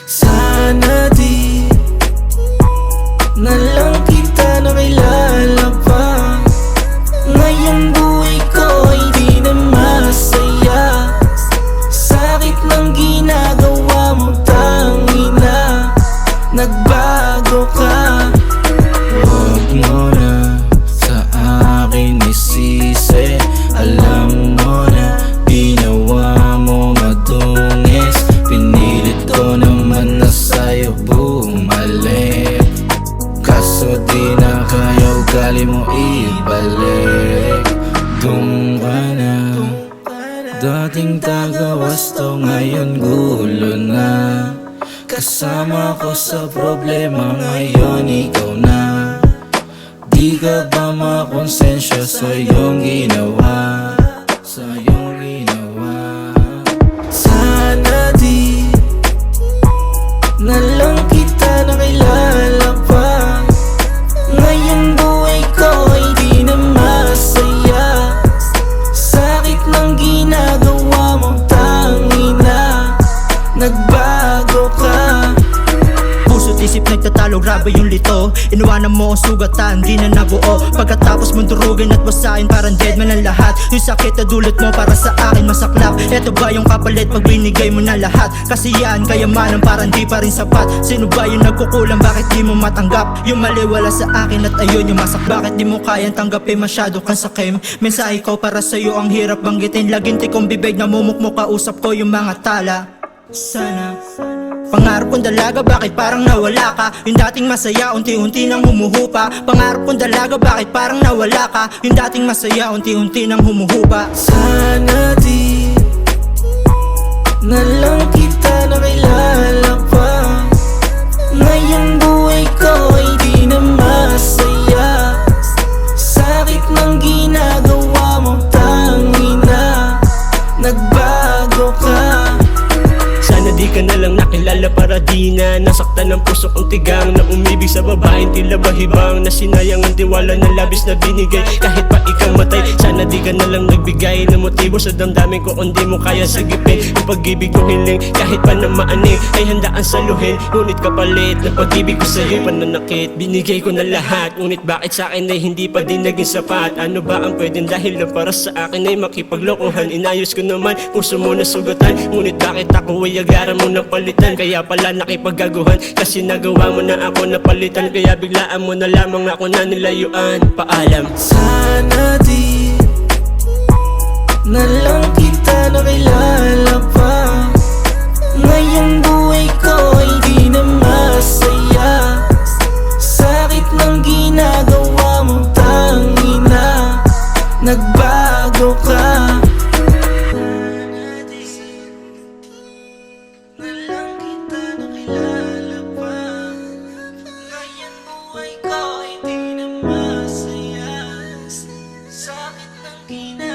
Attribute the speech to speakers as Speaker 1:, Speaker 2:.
Speaker 1: Sana di na lang kita nakilala pa. Ngayong buhay ko ay di na masaya. Sakit ng ginagawa mo, tangina, nagbago ka. Huwag mo na sa akin isisi. Alam mo na ginawa mo madungis. Pinilit ko naman na sa'yo bumalik, kaso di na kaya ugali mo ibalik. Doon ka na, dating taga-wasto, ngayon gulo na. Kasama ko sa problema, ngayon ikaw na. Di ka ba makonsensya sa iyong ginawa? Sa iyong ginawa. Sana di na lang kita nakilala pa. Ngayong buhay ko ay di na masaya. Sakit ng ginagawa mo, tangina, nagbago ka.
Speaker 2: Puso't isip nagtatalo, grabe yung lito. Iniwanan mo ang sugatan, di na nabuo. Pagkatapos mong durugin at wasain, parang dead man ang lahat. Yung sakit na dulot mo para sa akin masaklap. Eto ba yung kapalit pag binigay mo na lahat? Kasi yan, kayamanan parang di pa rin sapat. Sino ba yung nagkukulang, bakit di mo matanggap? Yung mali wala sa akin at ayun yung masak. Bakit di mo kayang tanggapin, masyado kang sakim? Mensahe ko para sa'yo ang hirap banggitin. Laginti kong bibig, namumukmo kausap ko yung mga tala. Sana pangarap kong dalaga, bakit parang nawala ka? Yung dating masaya, unti-unti nang humuhupa. Pangarap kong dalaga, bakit parang nawala ka? Yung dating masaya, unti-unti nang humuhupa.
Speaker 1: Sana di na lang kita nakilala pa. Ngayong buhay ko ay di na masaya. Sakit ng ginagawa mo, tangina, nagbago ka.
Speaker 3: Sana di ka na lang nakilala para di na nasaktan ng puso kong tigang. Na umibig sa babaeng tila bahibang, na sinayang ang tiwala na labis na binigay kahit pa ikaw matay. Sana di ka na lang nagbigay ng motibo sa damdamin ko kung di mo kaya sagipin. Yung pag-ibig ko hiling kahit pa na maaning ay handaan saluhin. Ngunit kapalit ng pag-ibig ko sa'yo'y pananakit. Binigay ko na lahat, ngunit bakit sa akin ay hindi pa din naging sapat? Ano ba ang pwedeng dahil na para sa akin ay makipaglokohan? Inayos ko naman puso mo na sugatan, ngunit bakit ako ay agaran mo na palitan? Kaya pala nakipaggaguhan, kasi nagawa mo na ako na palitan. Kaya biglaan mo na lamang ako na nilayuan. Paalam.
Speaker 1: Sana di na lang kita nakilala pa. Ngayong buhay ko ay di na masaya. Sakit ng ginagawa mo, tangina, nagbago ka. Na lang kita nakilala pa. Ngayong buhay ko ay di na masaya. Sakit ng ginagawa